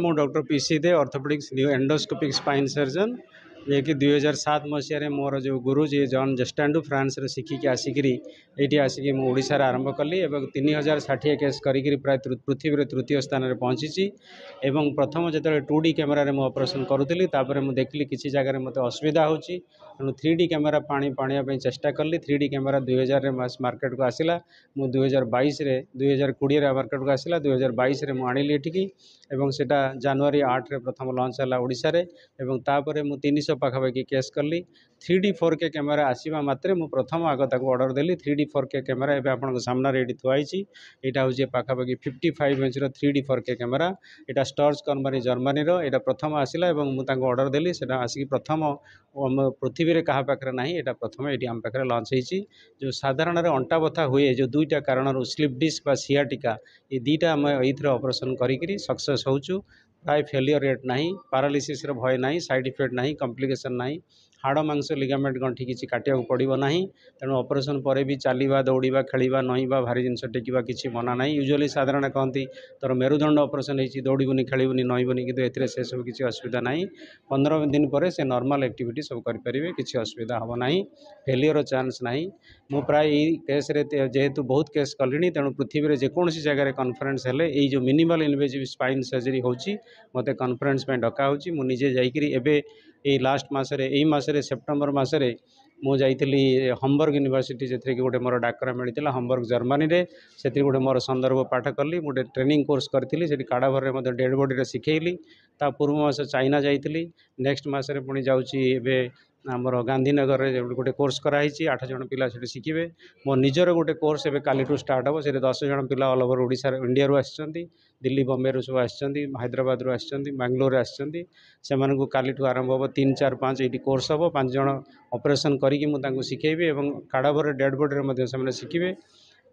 मु doctor PC Dey orthopaedics new endoscopic spine surgeon जे कि 2007 मसीह मोर जो गुरु जी जॉन जस्टांडू फ्रांस रे शिखिकी आसिकी ये आसिकी मु ओडिशा रे आरंभ कली एवं 3060 केस करी प्राय पृथ्वी रे तृतीय स्थान रे पहुँची एवं प्रथम जो 2D कैमेरा रे मु ऑपरेशन करूली मु देखली किसी जगह मते असुविधा होची तेणु 3D कैमेरा पाणी चेष्टा कली 3D कैमेरा 2000 रे मार्केट को आसिला मु 2022 रे 2020 रे मार्केट को आसिला 2022 रे मु आनिली एठिकी एवं सेटा जनवरी 8 रे प्रथम लॉन्च हला ओडिशा रे एवं तापरे मु 300 पाखापाखि केस कली 3D 4K कैमेरा आसीबा मात्रे मु प्रथम आग ताको ऑर्डर देली 3D 4K कैमेरा एबे आपन सामना रे एडी थुआइची एटा होजे पाखापाखि 55 इंच रो 3D 4K कैमेरा एटा स्टॉर्ज कंपनी जर्मनी रो एटा प्रथम आसिला एवं मु ताको ऑर्डर देली सेटा आसी प्रथम पृथ्वी रे कहा पाखरे नाही एटा प्रथम एडी हम पाखरे लॉन्च हेची जो साधारण रे अंटा बथा हुए जो दुईटा कारण रो स्लिप डिस्क बा सियाटिका ये दुईटा हम एथरे ऑपरेशन करी सक्सेस होचु प्राय फेलियर रेट नहीं पैरालिसिस रो भय नहीं साइड इफेक्ट नहीं कॉम्प्लिकेशन नहीं हाड़ मांस लिगामेंट गंठी किसी काटिया पड़ो ना तेणु ऑपरेशन पर भी चलवा दौड़ा खेलवा नईवा भारी जिनस टेकिवा किसी मना ना यूजुअली साधारण कहती तोर मेरुदंड ऑपरेशन होती दौड़बुनि खेलबुनि नईबुनि कि ए सब किसी असुविधा ना 15 दिन पर से नॉर्मल एक्टिविटी सब करें किसी असुविधा हम ना फेलियर चांस ना मु प्राय केस जेहेतु बहुत केस कली तेणु पृथ्वी में जेकोसी जगह कॉन्फ्रेंस हेले ये जो मिनिमल इन्वेजिव स्पाइन सर्जरी होची मते कॉन्फ्रेंस में डका होची मु निजे जाइकरी एबे ये लास्ट मसरे यही मसरे सेप्टेम्बर मसरे मु जाइली हम्बर्ग यूनिवर्सिटी जे कि गोटे मोर डाकरा मिलता हम्बर्ग जर्मनी रे से गोटे मोर संदर्भ पाठ कली गोटे ट्रेनिंग कोर्स करी से काड़ाभर में डेड बॉडी शिखेली ता पूर्व मास चाइना जाइली नेक्स्ट मसरे पुणी जाऊँगी आमर गांधीनगर में गोटे कोर्स कराई 8 जन पिला से शिखे मो निजर गोटे कोर्स एवं काली स्टार्ट हम से 10 जन पिला ऑल ओवर ओडिशा इंडिया रू आछंती दिल्ली बॉम्बे रू सब आछंती हैदराबाद रू आछंती बेंगलोर आछंती से काली आरंभ हम 3 4 5 ये कोर्स हम 5 जन ऑपरेशन करी शिखेबी और काड़ाभर डेड बॉडी से शिखे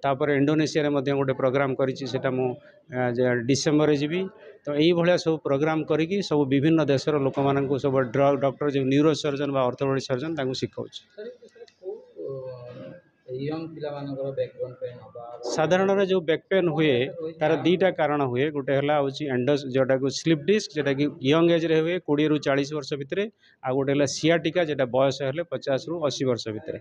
तापर इंडोनेशिया रे मध्य गोटे प्रोग्राम करिछि सेटा मु डिसेम्बर जीवी तो यही भाया सब प्रोग्राम करी सब विभिन्न देशर लोक मानक सब डॉक्टर जो न्यूरो सर्जन बा ऑर्थोपेडिक सर्जन शिखाऊँ साधारण जो बैक पेन हुए तार दुईटा कारण हुए गोटे है एंडोस जोटा को स्लिप डिस्क जोटा कि यंग एज रे हुए 20 रू 40 वर्ष भितर आ गोटे है सियाटिका जोटा बयस है 50 रू 80 वर्ष भितर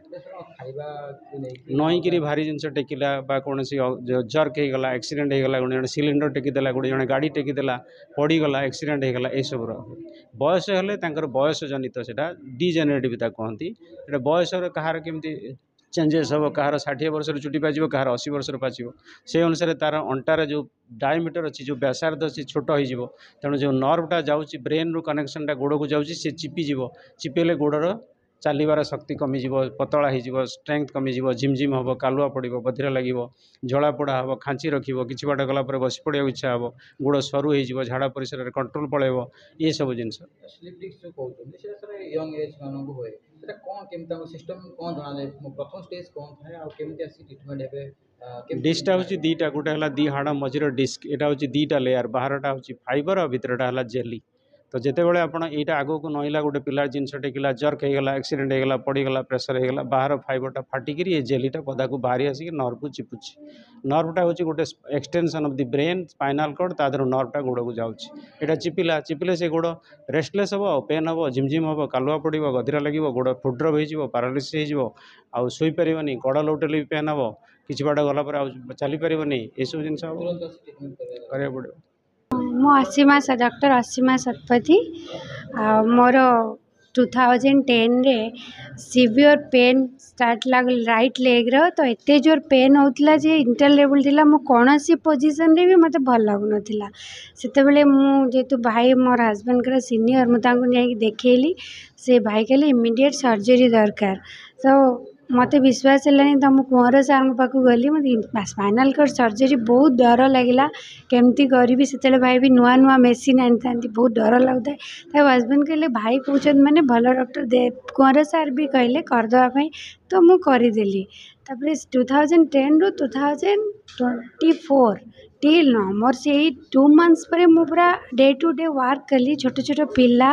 नईकि भारी जिनस टेकिला कौन जर्क होगला एक्सीडेंट होगला गोटे सिलिंडर टेकीदेला गोटे जन गाड़ी टेकीदेला पड़गला एक्सीडेंट होगला ये सब बयस हेले बयस जनित से डिजेनेरेटिव कहती बयस कहार केमती चेंजेस हम कहार 60 वर्ष चुटी पाच कहार 80 वर्ष पाच से अनुसार तार अंटार जो डायमीटर अच्छी जो व्यासार्ध अच्छी छोट हो तेणु जो नर्वटा जाऊँगी ब्रेन रू कनेक्शनटा गोड़ को जाऊँगी सी चिपीज चिपीले गोड़र चलबार शक्ति कमिज पतला हो स्ट्रेंथ कमिज झिमझिम हम कालुआ पड़ो बधिरा लगे जलापोड़ा हम खाँची रख कि बाट गला बस पड़ा इच्छा हम गोड़ सरू हो झाड़ा परिसर कंट्रोल पलैब ये सब जिन डिस्टा हूँ दीटा गोटे है दी हाड़ मझीर डिस्क यहाँ हूँ दीटा लेयर बाहरटा हूँ फाइबर और भितरटा है जेली तो जिते बड़े आप आग को नईला गोटे पिला जिनस टेकिला जर्क होगला एक्सीडेंट होगला पड़गला प्रेसर होगला बाहर फाइबरटा फाटिक ये जेलीटा पदा को बाहरी आसिक नर्व को चिपुची नर्वटा हूँ गोटे extension of the brain spinal cord तादर नर्वटा गोड़ को जाऊँगी चिपिला चिपिले से गोड़ रेस्टलेस हम पेन हम झिमझिम हम कालुआ पड़ो गधिरा लगे गोड़ फुड्रप हो पैरालिसिस हो शोपारे गड़ लौटेले भी पेन हम कि बाट गला चली पारे ये सब जिन करा पड़ो मो असीमा डॉक्टर असीमा शतपथी मोर 2010 रे सीवियर पेन स्टार्ट लागल राइट लेग रो तो एते जोर पेन होतला जे इंटरलेबल थिला मो कोनोसी पोजीशन रे भी मते भल लागु नथिला सेते बेले मु जेतु भाई मोर हस्बैंड कर सीनियर मु तांको नै देखेली से भाई कहले इमीडिएट सर्जरी दरकार तो मत विश्वास है तो मुझे कुंवर सार पाक गली मत स्पाइनल कॉर्ड सर्जरी बहुत डर लगे केमती करी से भाई भी नुआ नुआ मेसीन आनी था बहुत डर लगता है हस्बैंड कहले भाई कहते मैंने भल डॉक्टर दे कुंवर सार भी कहले करदेवाई तो मुझे करदेली 2010 रू 2024 टिल न मोर से 2 मंथ्स पर मु पूरा डे टू डे वर्क कली छोट छोट पिला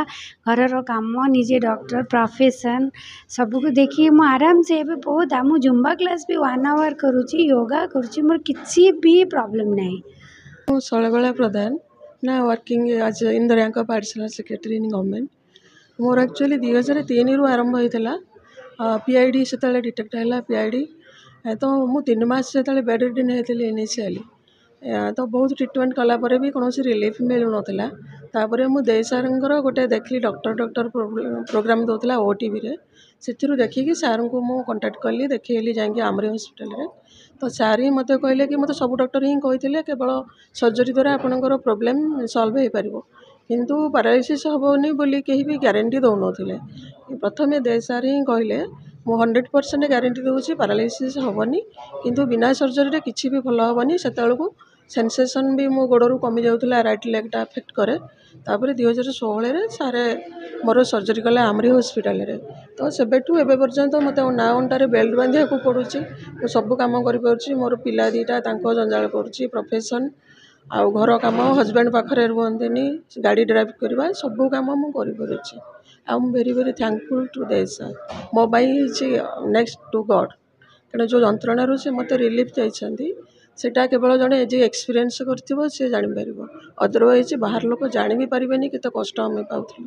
घर काम निजे डॉक्टर प्रोफेशन सबको देखिए मु आराम से एबे बहुत आम जुम्बा क्लास भी 1 आवर करुँची योगा करुँची मोर किसी भी प्रॉब्लम नहीं। शैलबाला प्रधान ନା working as in the rank of additional secretary in government more actually 2003 रु आरंभ होता पीआईडी से डिटेक्ट है पीआईडी तो मु 3 मास से बेड रिडन होती इनिशियली तो बहुत ट्रिटमेंट कलापर भी कौन रिलीफ मिलू नाला तापर मु दे सार गोटे देखली डॉक्टर प्रोग्राम दूसरा ओटीवी से देखिकी सार को मु कंटाक्ट कली देखली जाकि आमरी हॉस्पिटल तो सार ही मत कहले कि मत सब डॉक्टर ही कहते केवल सर्जरी द्वारा आपंकर प्रोब्लेम सल्व हो पार किंतु पैरालिसिस हेनी बोली कहीं भी ग्यारंटी दौन प्रथम दे सार ही कहले मु 100% ग्यारंटी दूसरी पैरालिसिस हेनी किंतु बिना सर्जरी किसी भी भल हेनी से सेंसेशन भी मो गोड़ू कमी जाऊला राइट लेगटा अफेक्ट करे तापर 2016 सारे मोर सर्जरी कले आमरी हॉस्पिटल रे तो सेबेठू एबे पर्यंत मत ना अंटारे बेल्ट बांधिया को पड़ुची मु सब काम करि मोर पिला दीटा जंजाल करुच्ची प्रोफेशन आउ घर काम हजबैंड पाखरे रुहंतिनी गाड़ी ड्राइव करवा सब काम मु करि I am very very thankful to this मो बाई नेक्स्ट टू गॉड कहीं जो जंत्रणा से मत रिलीफ जाइछंती सेटा केवल जड़े जे एक्सपीरियंस कर जापर अदरवाइज बाहर लोक जानी भी पारे कि कष्ट आम पाऊँ।